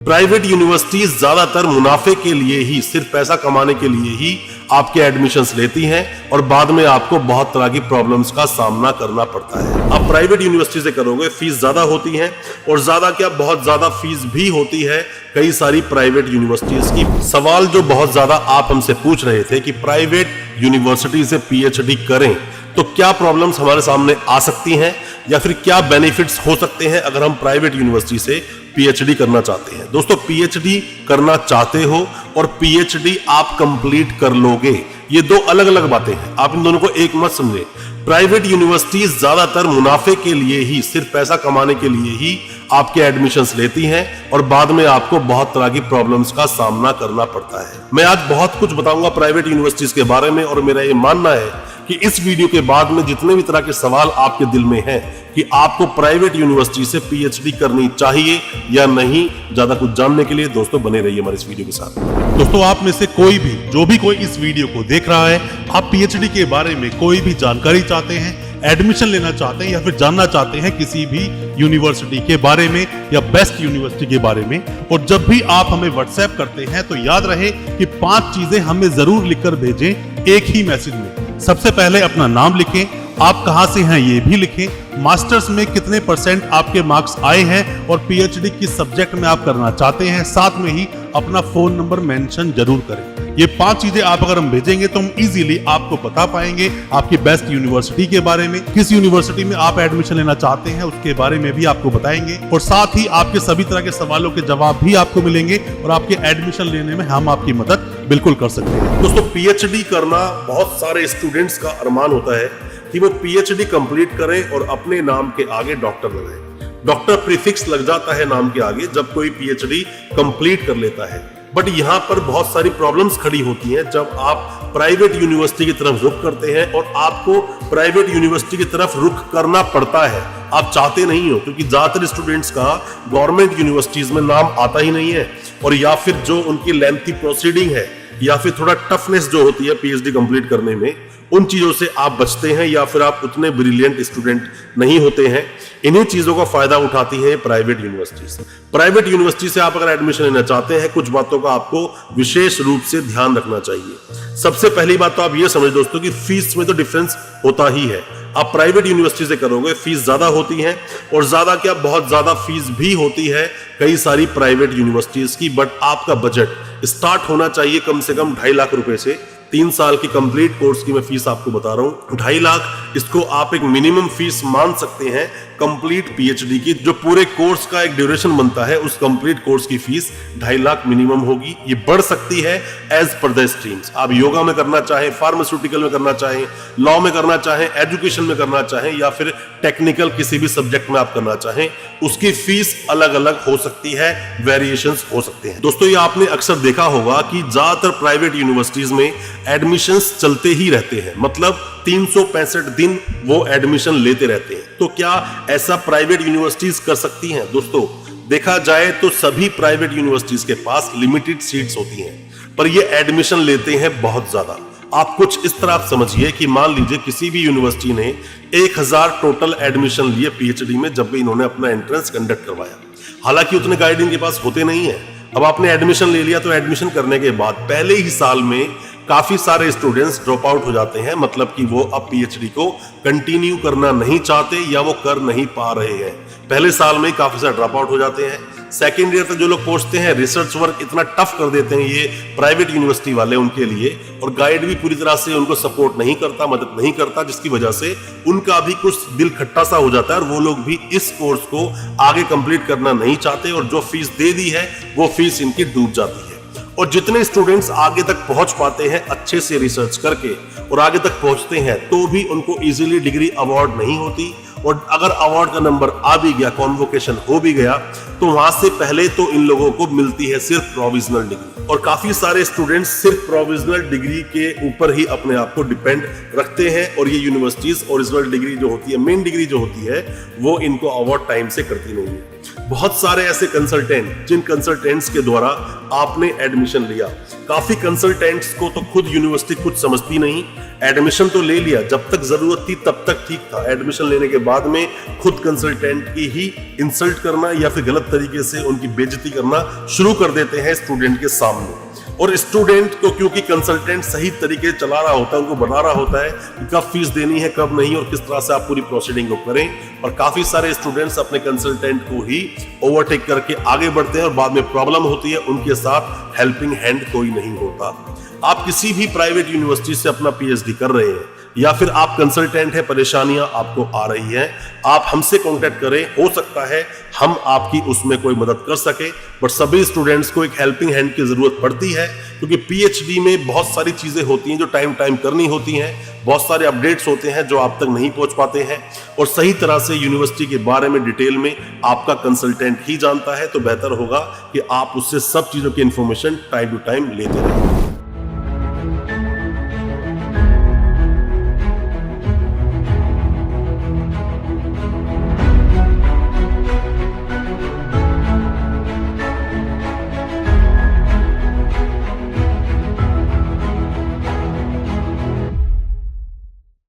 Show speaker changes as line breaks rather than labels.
Private universities ज्यादातर मुनाफे के लिए ही, सिर्फ पैसा कमाने के लिए ही आपके एडमिशन्स लेती हैं और बाद में आपको बहुत तरह की प्रॉब्लम्स का सामना करना पड़ता है। आप प्राइवेट यूनिवर्सिटी से करोगे, फीस ज्यादा होती है और ज्यादा क्या, बहुत ज्यादा फीस भी होती है कई सारी प्राइवेट यूनिवर्सिटीज की। सवाल जो बहुत ज्यादा आप हमसे पूछ रहे थे कि प्राइवेट यूनिवर्सिटी से पीएचडी करें तो क्या प्रॉब्लम्स हमारे सामने आ सकती हैं या फिर क्या बेनिफिट्स हो सकते हैं अगर हम प्राइवेट यूनिवर्सिटी से पीएचडी करना चाहते हैं। दोस्तों, पीएचडी करना चाहते हो और पीएचडी आप कंप्लीट कर लोगे, ये दो अलग अलग बातें हैं। आप इन दोनों को एक मत समझे। प्राइवेट यूनिवर्सिटीज ज्यादातर मुनाफे के लिए ही, सिर्फ पैसा कमाने के लिए ही आपके एडमिशन्स लेती हैं और बाद में आपको बहुत तरह की प्रॉब्लम्स का सामना करना पड़ता है। मैं आज बहुत कुछ बताऊंगा प्राइवेट यूनिवर्सिटीज के बारे में और मेरा ये मानना है कि इस वीडियो के बाद में जितने भी तरह के सवाल आपके दिल में हैं कि आपको प्राइवेट यूनिवर्सिटी से पीएचडी करनी चाहिए या नहीं, ज्यादा कुछ जानने के लिए दोस्तों बने रहिए हमारे इस वीडियो के साथ।
दोस्तों, आप में से कोई भी, जो भी कोई इस वीडियो को देख रहा है, आप पीएचडी के बारे में कोई भी जानकारी चाहते हैं, एडमिशन लेना चाहते हैं या फिर जानना चाहते हैं किसी भी यूनिवर्सिटी के बारे में या बेस्ट यूनिवर्सिटी के बारे में, और जब भी आप हमें व्हाट्सएप करते हैं तो याद रहे कि 5 चीजें हमें जरूर लिखकर भेजें एक ही मैसेज में। सबसे पहले अपना नाम लिखें, आप कहां से हैं ये भी लिखें, मास्टर्स में कितने % आपके मार्क्स आए हैं और पीएचडी किस सब्जेक्ट में आप करना चाहते हैं, साथ में ही अपना फोन नंबर मेंशन जरूर करें। ये 5 चीजें आप अगर हम भेजेंगे तो हम इजीली आपको बता पाएंगे आपकी बेस्ट यूनिवर्सिटी के बारे में, किस यूनिवर्सिटी में आप एडमिशन लेना चाहते हैं उसके बारे में भी आपको बताएंगे, और साथ ही आपके सभी तरह के सवालों के जवाब भी आपको मिलेंगे और आपके एडमिशन लेने में हम आपकी मदद बिल्कुल कर सकते हैं।
दोस्तों, पीएचडी करना बहुत सारे स्टूडेंट्स का अरमान होता है कि वो पीएचडी कंप्लीट करें और अपने नाम के आगे डॉक्टर लगाएं। डॉक्टर प्रीफिक्स लग जाता है नाम के आगे जब कोई पीएचडी कंप्लीट कर लेता है। बट यहाँ पर बहुत सारी प्रॉब्लम्स खड़ी होती हैं जब आप प्राइवेट यूनिवर्सिटी की तरफ रुख करते हैं और आपको प्राइवेट यूनिवर्सिटी की तरफ रुख करना पड़ता है। आप चाहते नहीं हो, क्योंकि ज्यादातर स्टूडेंट्स का गवर्नमेंट यूनिवर्सिटीज में नाम आता ही नहीं है, और या फिर जो उनकी लेंथी प्रोसीडिंग है या फिर थोड़ा टफनेस जो होती है पीएचडी कंप्लीट करने में, उन चीजों से आप बचते हैं या फिर आप उतने ब्रिलियंट स्टूडेंट नहीं होते हैं। इन्हीं चीजों का फायदा उठाती है प्राइवेट यूनिवर्सिटी। प्राइवेट यूनिवर्सिटी से आप अगर एडमिशन लेना चाहते हैं, कुछ बातों का आपको विशेष रूप से ध्यान रखना चाहिए। सबसे पहली बात तो आप ये समझ दोस्तों कि फीस में तो डिफरेंस होता ही है। आप प्राइवेट यूनिवर्सिटी से करोगे, फीस ज्यादा होती है और ज्यादा क्या, बहुत ज्यादा फीस भी होती है कई सारी प्राइवेट यूनिवर्सिटीज की। बट आपका बजट स्टार्ट होना चाहिए कम से कम 2.5 लाख रुपए से। 3 साल की कंप्लीट कोर्स की मैं फीस आपको बता रहा हूं, 2.5 लाख। इसको आप एक मिनिमम फीस मान सकते हैं कंप्लीट पीएचडी की। जो पूरे कोर्स का एक ड्यूरेशन बनता है, उस कंप्लीट कोर्स की फीस 2.5 लाख मिनिमम होगी। ये बढ़ सकती है एज पर द स्ट्रीम्स। आप योगा में करना चाहें, फार्मास्यूटिकल में करना चाहें, लॉ में करना चाहें, एजुकेशन में करना चाहें या फिर टेक्निकल किसी भी सब्जेक्ट में आप करना चाहें, उसकी फीस अलग अलग हो सकती है, वेरिएशंस हो सकते हैं। दोस्तों, ये आपने अक्सर देखा होगा कि ज्यादातर प्राइवेट यूनिवर्सिटीज में एडमिशंस चलते ही रहते हैं, मतलब 365 दिन वो एडमिशन लेते रहते हैं। तो क्या ऐसा प्राइवेट यूनिवर्सिटीज कर सकती हैं? दोस्तों, देखा जाए तो सभी प्राइवेट यूनिवर्सिटीज के पास लिमिटेड सीट्स होती हैं, पर ये एडमिशन लेते हैं बहुत ज्यादा। आप कुछ इस तरह समझिए कि मान लीजिए किसी भी यूनिवर्सिटी ने 1000 टोटल एडमिशन लिए पीएचडी में जब भी इन्होंने अपना एंट्रेंस कंडक्ट करवाया। हालांकि उतने गाइड इनके पास होते नहीं है। अब आपने एडमिशन ले लिया तो एडमिशन करने के बाद पहले ही साल में काफी सारे स्टूडेंट्स ड्रॉप आउट हो जाते हैं, मतलब कि वो अब पीएचडी को कंटिन्यू करना नहीं चाहते या वो कर नहीं पा रहे हैं। पहले साल में काफी सारे ड्रॉप आउट हो जाते हैं। सेकेंड ईयर तक जो लोग पहुंचते हैं, रिसर्च वर्क इतना टफ कर देते हैं ये प्राइवेट यूनिवर्सिटी वाले उनके लिए, और गाइड भी पूरी तरह से उनको सपोर्ट नहीं करता, मदद नहीं करता, जिसकी वजह से उनका भी कुछ दिल खट्टा सा हो जाता है और वो लोग भी इस कोर्स को आगे कंप्लीट करना नहीं चाहते, और जो फीस दे दी है वो फीस इनकी डूब जाती है। और जितने स्टूडेंट्स आगे तक पहुंच पाते हैं अच्छे से रिसर्च करके और आगे तक पहुंचते हैं, तो भी उनको इजीली डिग्री अवार्ड नहीं होती, और अगर अवार्ड का नंबर आ भी गया, कॉन्वोकेशन हो भी गया, तो वहां से पहले तो इन लोगों को मिलती है सिर्फ प्रोविजनल डिग्री। और काफी सारे स्टूडेंट्स सिर्फ प्रोविजनल डिग्री के ऊपर ही अपने आप को डिपेंड रखते हैं, और ये यूनिवर्सिटीज ओरिजिनल डिग्री जो होती है, मेन डिग्री जो होती है, वो इनको अवार्ड टाइम से करती नहीं है। बहुत सारे ऐसे कंसल्टेंट जिन कंसल्टेंट्स के द्वारा आपने एडमिशन लिया, काफी कंसल्टेंट्स को तो खुद यूनिवर्सिटी कुछ समझती नहीं, एडमिशन तो ले लिया, जब तक जरूरत थी तब तक ठीक था, एडमिशन लेने के बाद में खुद कंसल्टेंट की ही इंसल्ट करना या फिर गलत तरीके से उनकी बेइज्जती करना शुरू कर देते हैं स्टूडेंट के सामने। और स्टूडेंट को क्योंकि कंसल्टेंट सही तरीके से चला रहा होता है, उनको बता रहा होता है कि कब फीस देनी है कब नहीं और किस तरह से आप पूरी प्रोसीडिंग को करें, और काफी सारे स्टूडेंट्स अपने कंसल्टेंट को ही ओवरटेक करके आगे बढ़ते हैं और बाद में प्रॉब्लम होती है, उनके साथ हेल्पिंग हैंड कोई नहीं होता। आप किसी भी प्राइवेट यूनिवर्सिटी से अपना पीएचडी कर रहे हैं या फिर आप कंसल्टेंट है, परेशानियां आपको आ रही हैं, आप हमसे कांटेक्ट करें, हो सकता है हम आपकी उसमें कोई मदद कर सके। बट सभी स्टूडेंट्स को एक हेल्पिंग हैंड की जरूरत पड़ती है, क्योंकि पीएचडी में बहुत सारी चीजें होती हैं जो टाइम टाइम करनी होती हैं, बहुत सारे अपडेट्स होते हैं जो आप तक नहीं पहुंच पाते हैं, और सही तरह से यूनिवर्सिटी के बारे में डिटेल में आपका कंसल्टेंट ही जानता है। तो बेहतर होगा कि आप उससे सब चीजों की इंफॉर्मेशन टाइम टू टाइम लेते रहें।